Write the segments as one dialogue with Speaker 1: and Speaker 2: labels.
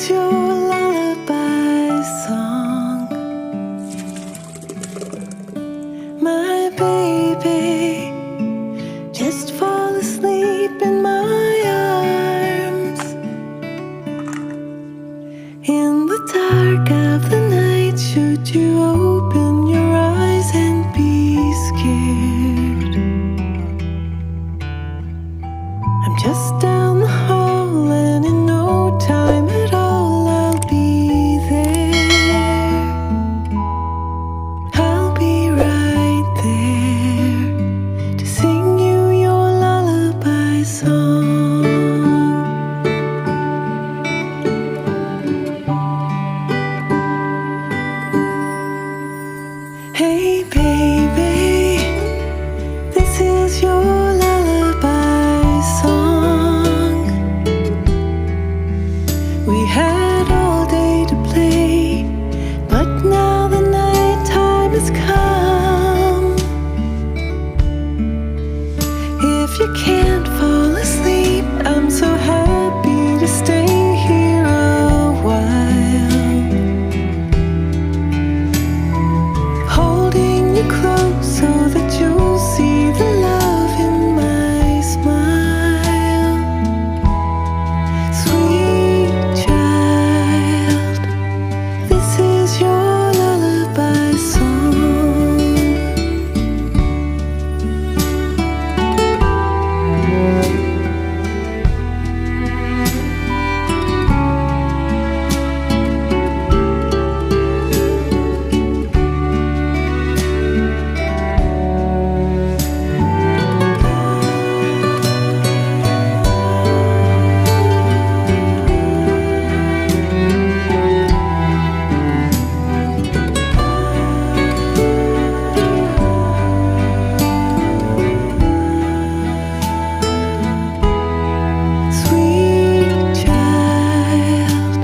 Speaker 1: is your lullaby song, my baby. Just fall asleep in my arms. In the dark of the night, should you open your eyes and be scared, I'm just down the hall, and in no time at all I'll be there. I'll be right there to sing you your lullaby song. Hey baby, this is your lullaby song. We had all day to play, but now the night time has come. If you can't fall asleep, I'm so happy to stay here a while, holding you close so that you'll see the love in my smile. Sweet child, this is your lullaby song. Sweet child,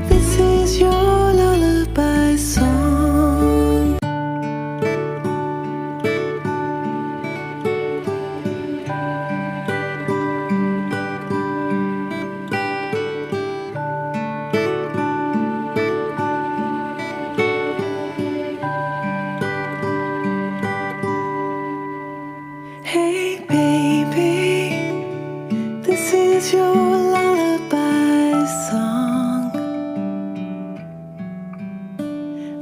Speaker 1: this is your lullaby song. Hey baby, this is your lullaby song,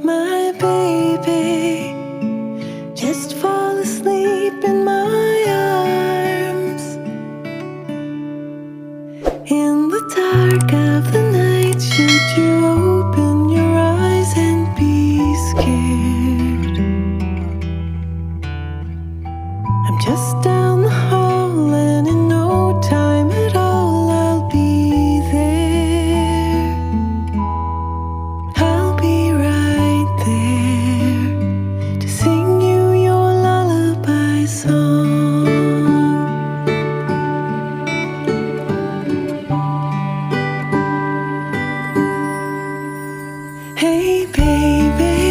Speaker 1: my baby. Just fall asleep in my arms. In the dark of the night, should you open your eyes and be scared, I'm just down the hall, and in no time at all I'll be there. I'll be right there to sing you your lullaby song. Hey baby,